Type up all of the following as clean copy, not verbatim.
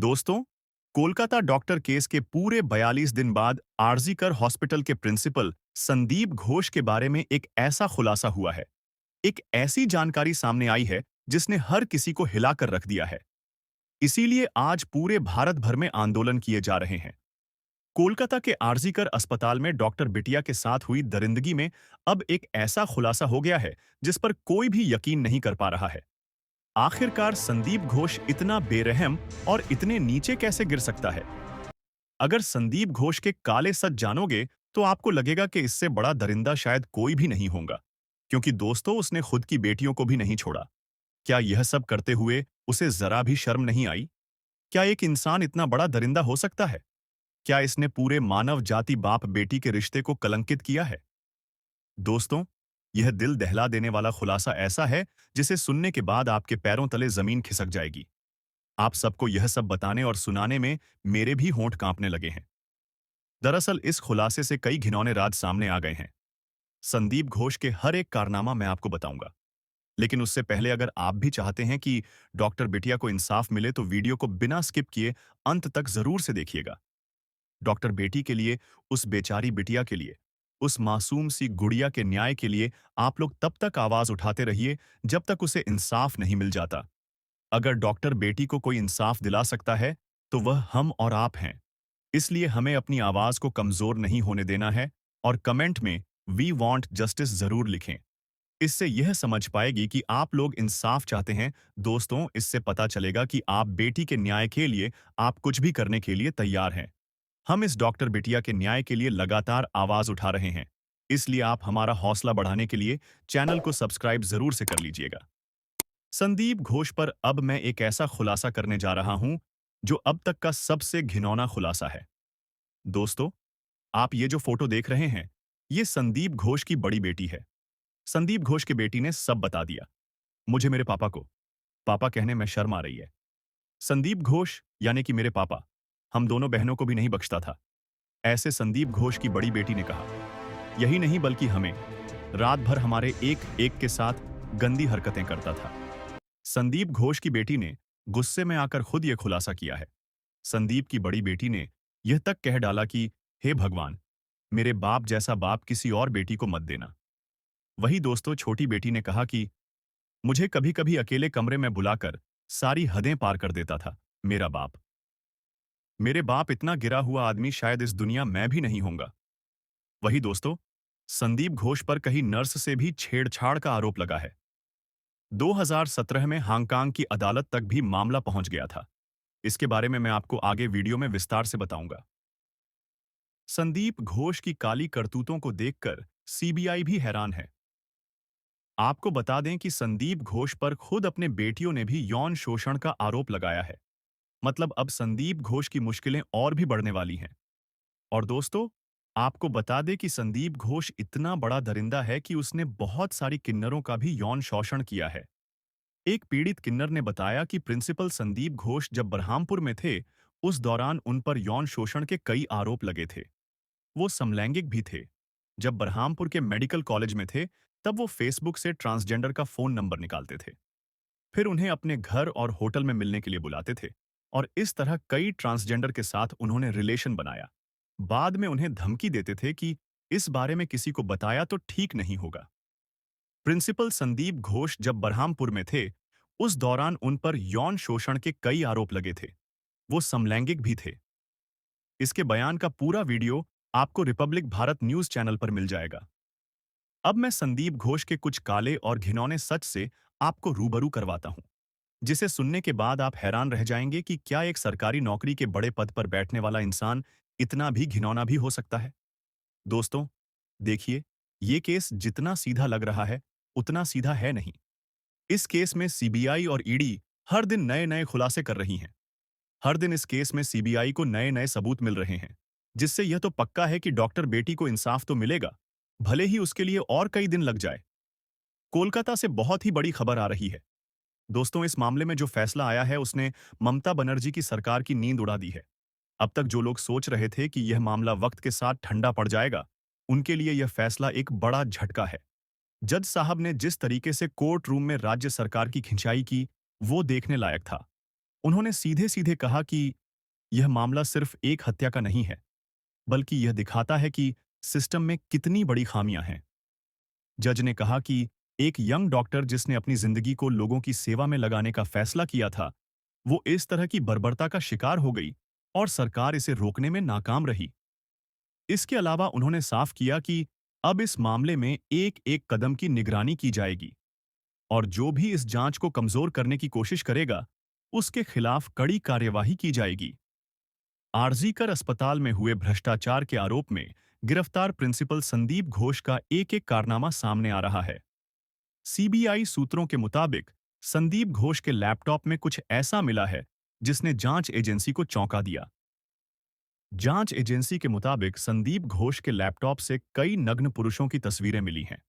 दोस्तों, Kolkata doctor case के पूरे 42 दिन बाद आरजीकर हॉस्पिटल के प्रिंसिपल संदीप घोष के बारे में एक ऐसा खुलासा हुआ है। एक ऐसी जानकारी सामने आई है जिसने हर किसी को हिलाकर रख दिया है। इसीलिए आज पूरे भारत भर में आंदोलन किए जा रहे हैं। कोलकाता के आरजीकर अस्पताल में डॉक्टर बिटिया के साथ हुई दरिंदगी में अब एक ऐसा खुलासा हो गया है जिस पर कोई भी यकीन नहीं कर पा रहा है। आखिरकार संदीप घोष इतना बेरहम और इतने नीचे कैसे गिर सकता है? अगर संदीप घोष के काले सच जानोगे तो आपको लगेगा कि इससे बड़ा दरिंदा शायद कोई भी नहीं होगा। क्योंकि दोस्तों, उसने खुद की बेटियों को भी नहीं छोड़ा। क्या यह सब करते हुए उसे जरा भी शर्म नहीं आई? क्या एक इंसान इतना बड़ा दरिंदा हो सकता है? क्या इसने पूरे मानव जाति बाप बेटी के रिश्ते को कलंकित किया है? दोस्तों, यह दिल दहला देने वाला खुलासा ऐसा है जिसे सुनने के बाद आपके पैरों तले जमीन खिसक जाएगी। आप सबको यह सब बताने और सुनाने में मेरे भी होंठ कांपने लगे हैं। दरअसल इस खुलासे से कई घिनौने राज सामने आ गए हैं। संदीप घोष के हर एक कारनामा मैं आपको बताऊंगा। लेकिन उससे पहले अगर आप भी चाहते हैं कि डॉक्टर बिटिया को इंसाफ मिले तो वीडियो को बिना स्किप किए अंत तक जरूर से देखिएगा। डॉक्टर बेटी के लिए, उस बेचारी बिटिया के लिए, उस मासूम सी गुड़िया के न्याय के लिए आप लोग तब तक आवाज उठाते रहिए जब तक उसे इंसाफ नहीं मिल जाता। अगर डॉक्टर बेटी को कोई इंसाफ दिला सकता है तो वह हम और आप हैं। इसलिए हमें अपनी आवाज को कमजोर नहीं होने देना है और कमेंट में वी वांट जस्टिस जरूर लिखें। इससे यह समझ पाएगी कि आप लोग इंसाफ चाहते हैं। दोस्तों, इससे पता चलेगा कि आप बेटी के न्याय के लिए आप कुछ भी करने के लिए तैयार हैं। हम इस डॉक्टर बिटिया के न्याय के लिए लगातार आवाज उठा रहे हैं। इसलिए आप हमारा हौसला बढ़ाने के लिए चैनल को सब्सक्राइब जरूर से कर लीजिएगा। संदीप घोष पर अब मैं एक ऐसा खुलासा करने जा रहा हूं जो अब तक का सबसे घिनौना खुलासा है। दोस्तों, आप ये जो फोटो देख रहे हैं, ये संदीप घोष की बड़ी बेटी है। संदीप घोष की बेटी ने सब बता दिया। मुझे मेरे पापा को पापा कहने में शर्म आ रही है। संदीप घोष यानी कि मेरे पापा हम दोनों बहनों को भी नहीं बख्शता था। ऐसे संदीप घोष की बड़ी बेटी ने कहा। यही नहीं बल्कि हमें रात भर हमारे एक एक के साथ गंदी हरकतें करता था। संदीप घोष की बेटी ने गुस्से में आकर खुद यह खुलासा किया है। संदीप की बड़ी बेटी ने यह तक कह डाला कि हे भगवान, मेरे बाप जैसा बाप किसी और बेटी को मत देना। वही दोस्तों, छोटी बेटी ने कहा कि मुझे कभी कभी अकेले कमरे में बुलाकर सारी हदें पार कर देता था। मेरे बाप इतना गिरा हुआ आदमी शायद इस दुनिया में भी नहीं होगा। वही दोस्तों, संदीप घोष पर कहीं नर्स से भी छेड़छाड़ का आरोप लगा है। 2017 में हांगकांग की अदालत तक भी मामला पहुंच गया था। इसके बारे में मैं आपको आगे वीडियो में विस्तार से बताऊंगा। संदीप घोष की काली करतूतों को देखकर सीबीआई भी हैरान है। आपको बता दें कि संदीप घोष पर खुद अपने बेटियों ने भी यौन शोषण का आरोप लगाया है। मतलब अब संदीप घोष की मुश्किलें और भी बढ़ने वाली हैं। और दोस्तों, आपको बता दें कि संदीप घोष इतना बड़ा दरिंदा है कि उसने बहुत सारी किन्नरों का भी यौन शोषण किया है। एक पीड़ित किन्नर ने बताया कि प्रिंसिपल संदीप घोष जब बरहामपुर में थे, उस दौरान उन पर यौन शोषण के कई आरोप लगे थे। वो समलैंगिक भी थे। जब बरहामपुर के मेडिकल कॉलेज में थे, तब वो फेसबुक से ट्रांसजेंडर का फोन नंबर निकालते थे। फिर उन्हें अपने घर और होटल में मिलने के लिए बुलाते थे और इस तरह कई ट्रांसजेंडर के साथ उन्होंने रिलेशन बनाया। बाद में उन्हें धमकी देते थे कि इस बारे में किसी को बताया तो ठीक नहीं होगा। प्रिंसिपल संदीप घोष जब बरहामपुर में थे, उस दौरान उन पर यौन शोषण के कई आरोप लगे थे। वो समलैंगिक भी थे। इसके बयान का पूरा वीडियो आपको रिपब्लिक भारत न्यूज चैनल पर मिल जाएगा। अब मैं संदीप घोष के कुछ काले और घिनौने सच से आपको रूबरू करवाता हूं, जिसे सुनने के बाद आप हैरान रह जाएंगे कि क्या एक सरकारी नौकरी के बड़े पद पर बैठने वाला इंसान इतना भी घिनौना भी हो सकता है। दोस्तों, देखिए, ये केस जितना सीधा लग रहा है, उतना सीधा है नहीं। इस केस में सीबीआई और ईडी हर दिन नए नए खुलासे कर रही हैं। हर दिन इस केस में सीबीआई को नए नए सबूत मिल रहे हैं, जिससे यह तो पक्का है कि डॉक्टर बेटी को इंसाफ तो मिलेगा, भले ही उसके लिए और कई दिन लग जाए। कोलकाता से बहुत ही बड़ी खबर आ रही है। दोस्तों, इस मामले में जो फैसला आया है उसने ममता बनर्जी की सरकार की नींद उड़ा दी है। अब तक जो लोग सोच रहे थे कि यह मामला वक्त के साथ ठंडा पड़ जाएगा, उनके लिए यह फैसला एक बड़ा झटका है। जज साहब ने जिस तरीके से कोर्ट रूम में राज्य सरकार की खिंचाई की, वो देखने लायक था। उन्होंने सीधे सीधे कहा कि यह मामला सिर्फ एक हत्या का नहीं है, बल्कि यह दिखाता है कि सिस्टम में कितनी बड़ी खामियां हैं। जज ने कहा कि एक यंग डॉक्टर जिसने अपनी जिंदगी को लोगों की सेवा में लगाने का फैसला किया था, वो इस तरह की बर्बरता का शिकार हो गई और सरकार इसे रोकने में नाकाम रही। इसके अलावा उन्होंने साफ किया कि अब इस मामले में एक एक कदम की निगरानी की जाएगी और जो भी इस जांच को कमजोर करने की कोशिश करेगा, उसके खिलाफ कड़ी कार्यवाही की जाएगी। आरजीकर अस्पताल में हुए भ्रष्टाचार के आरोप में गिरफ्तार प्रिंसिपल संदीप घोष का एक एक कारनामा सामने आ रहा है। सीबीआई सूत्रों के मुताबिक संदीप घोष के लैपटॉप में कुछ ऐसा मिला है जिसने जांच एजेंसी को चौंका दिया। जांच एजेंसी के मुताबिक संदीप घोष के लैपटॉप से कई नग्न पुरुषों की तस्वीरें मिली हैं।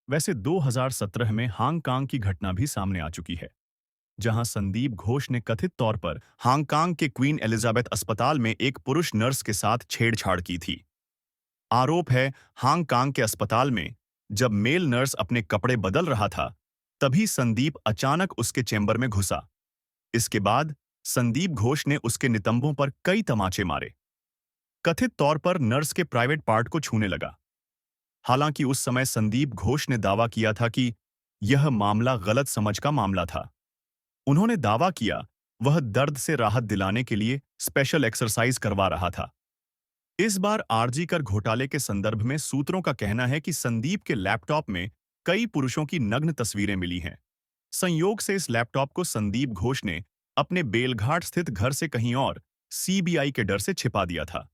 वैसे 2017 में हांगकांग की घटना भी सामने आ चुकी है, जहां संदीप घोष ने कथित तौर पर हांगकांग के क्वीन एलिजाबेथ अस्पताल में एक पुरुष नर्स के साथ छेड़छाड़ की थी। आरोप है, हांगकांग के अस्पताल में जब मेल नर्स अपने कपड़े बदल रहा था, तभी संदीप अचानक उसके चैम्बर में घुसा। इसके बाद संदीप घोष ने उसके नितंबों पर कई तमाचे मारे। कथित तौर पर नर्स के प्राइवेट पार्ट को छूने लगा। हालांकि उस समय संदीप घोष ने दावा किया था कि यह मामला गलत समझ का मामला था। उन्होंने दावा किया वह दर्द से राहत दिलाने के लिए स्पेशल एक्सरसाइज करवा रहा था। इस बार आरजीकर घोटाले के संदर्भ में सूत्रों का कहना है कि संदीप के लैपटॉप में कई पुरुषों की नग्न तस्वीरें मिली हैं। संयोग से इस लैपटॉप को संदीप घोष ने अपने बेलघाट स्थित घर से कहीं और सीबीआई के डर से छिपा दिया था।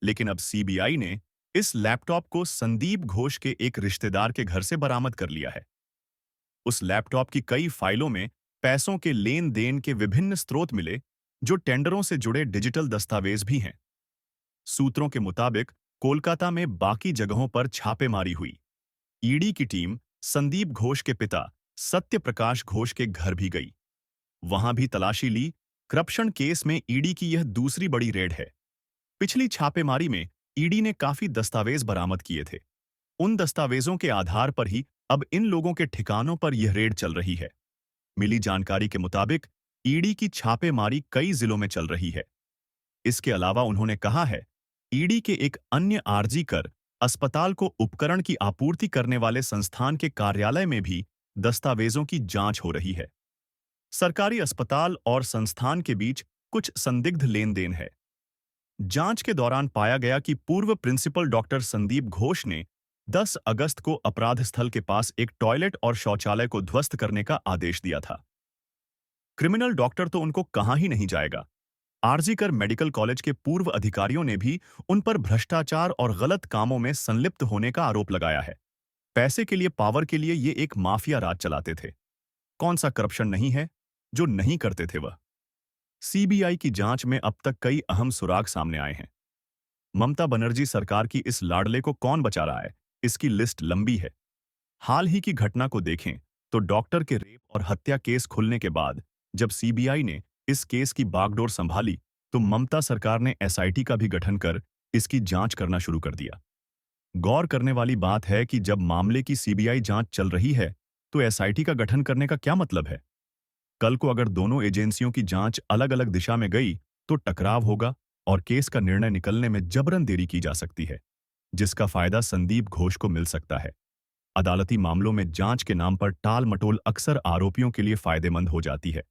लेकिन अब सीबीआई ने इस लैपटॉप को संदीप घोष के एक रिश्तेदार के घर से बरामद कर लिया है। उस लैपटॉप की कई फाइलों में पैसों के लेन देन के विभिन्न स्रोत मिले, जो टेंडरों से जुड़े डिजिटल दस्तावेज भी हैं। सूत्रों के मुताबिक कोलकाता में बाकी जगहों पर छापेमारी हुई। ईडी की टीम संदीप घोष के पिता सत्य प्रकाश घोष के घर भी गई। वहां भी तलाशी ली। करप्शन केस में ईडी की यह दूसरी बड़ी रेड है। पिछली छापेमारी में ईडी ने काफी दस्तावेज बरामद किए थे। उन दस्तावेजों के आधार पर ही अब इन लोगों के ठिकानों पर यह रेड चल रही है। मिली जानकारी के मुताबिक ईडी की छापेमारी कई जिलों में चल रही है। इसके अलावा उन्होंने कहा है, ईडी के एक अन्य आरजीकर अस्पताल को उपकरण की आपूर्ति करने वाले संस्थान के कार्यालय में भी दस्तावेजों की जांच हो रही है। सरकारी अस्पताल और संस्थान के बीच कुछ संदिग्ध लेन देन है। जांच के दौरान पाया गया कि पूर्व प्रिंसिपल डॉक्टर संदीप घोष ने 10 अगस्त को अपराध स्थल के पास एक टॉयलेट और शौचालय को ध्वस्त करने का आदेश दिया था। क्रिमिनल डॉक्टर तो उनको कहां ही नहीं जाएगा। आरजीकर मेडिकल कॉलेज के पूर्व अधिकारियों ने भी उन पर भ्रष्टाचार और गलत कामों में संलिप्त होने का आरोप लगाया है। पैसे के लिए, पावर के लिए ये एक माफिया राज चलाते थे। कौन सा करप्शन नहीं है जो नहीं करते थे वह। सीबीआई की जांच में अब तक कई अहम सुराग सामने आए हैं। ममता बनर्जी सरकार की इस लाडले को कौन बचा रहा है, इसकी लिस्ट लंबी है। हाल ही की घटना को देखें तो डॉक्टर के रेप और हत्या केस खुलने के बाद जब सीबीआई ने इस केस की बागडोर संभाली, तो ममता सरकार ने एसआईटी का भी गठन कर इसकी जांच करना शुरू कर दिया। गौर करने वाली बात है कि जब मामले की सीबीआई जांच चल रही है, तो एसआईटी का गठन करने का क्या मतलब है? कल को अगर दोनों एजेंसियों की जांच अलग अलग दिशा में गई, तो टकराव होगा और केस का निर्णय निकलने में जबरन देरी की जा सकती है, जिसका फायदा संदीप घोष को मिल सकता है। अदालती मामलों में जांच के नाम पर टाल मटोल अक्सर आरोपियों के लिए फायदेमंद हो जाती है,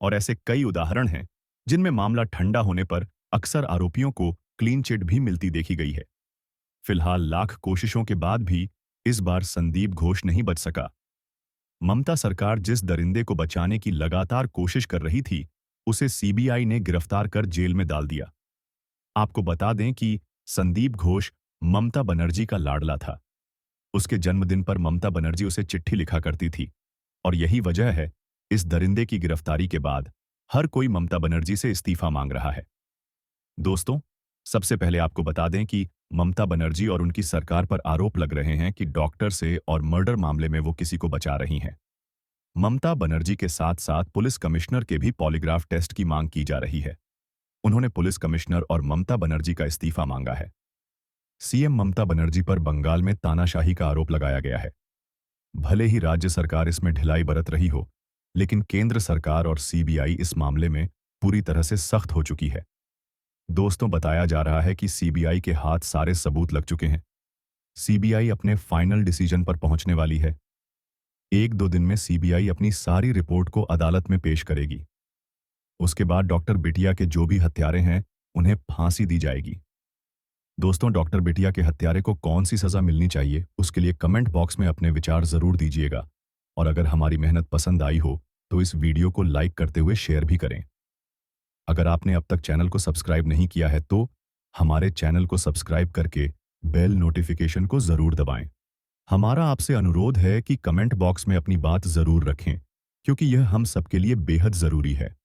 और ऐसे कई उदाहरण हैं जिनमें मामला ठंडा होने पर अक्सर आरोपियों को क्लीन चिट भी मिलती देखी गई है। फिलहाल लाख कोशिशों के बाद भी इस बार संदीप घोष नहीं बच सका। ममता सरकार जिस दरिंदे को बचाने की लगातार कोशिश कर रही थी, उसे सीबीआई ने गिरफ्तार कर जेल में डाल दिया। आपको बता दें कि संदीप घोष ममता बनर्जी का लाडला था। उसके जन्मदिन पर ममता बनर्जी उसे चिट्ठी लिखा करती थी, और यही वजह है इस दरिंदे की गिरफ्तारी के बाद हर कोई ममता बनर्जी से इस्तीफा मांग रहा है। दोस्तों, सबसे पहले आपको बता दें कि ममता बनर्जी और उनकी सरकार पर आरोप लग रहे हैं कि डॉक्टर से और मर्डर मामले में वो किसी को बचा रही हैं। ममता बनर्जी के साथ साथ पुलिस कमिश्नर के भी पॉलीग्राफ टेस्ट की मांग की जा रही है। उन्होंने पुलिस कमिश्नर और ममता बनर्जी का इस्तीफा मांगा है। सीएम ममता बनर्जी पर बंगाल में तानाशाही का आरोप लगाया गया है। भले ही राज्य सरकार इसमें ढिलाई बरत रही हो, लेकिन केंद्र सरकार और सीबीआई इस मामले में पूरी तरह से सख्त हो चुकी है। दोस्तों, बताया जा रहा है कि सीबीआई के हाथ सारे सबूत लग चुके हैं। सीबीआई अपने फाइनल डिसीजन पर पहुंचने वाली है। 1-2 दिन में सीबीआई अपनी सारी रिपोर्ट को अदालत में पेश करेगी। उसके बाद डॉक्टर बिटिया के जो भी हत्यारे हैं, उन्हें फांसी दी जाएगी। दोस्तों, डॉक्टर बिटिया के हत्यारे को कौन सी सजा मिलनी चाहिए, उसके लिए कमेंट बॉक्स में अपने विचार जरूर दीजिएगा। और अगर हमारी मेहनत पसंद आई हो, तो इस वीडियो को लाइक करते हुए शेयर भी करें। अगर आपने अब तक चैनल को सब्सक्राइब नहीं किया है, तो हमारे चैनल को सब्सक्राइब करके बेल नोटिफिकेशन को जरूर दबाएं। हमारा आपसे अनुरोध है कि कमेंट बॉक्स में अपनी बात जरूर रखें, क्योंकि यह हम सबके लिए बेहद जरूरी है।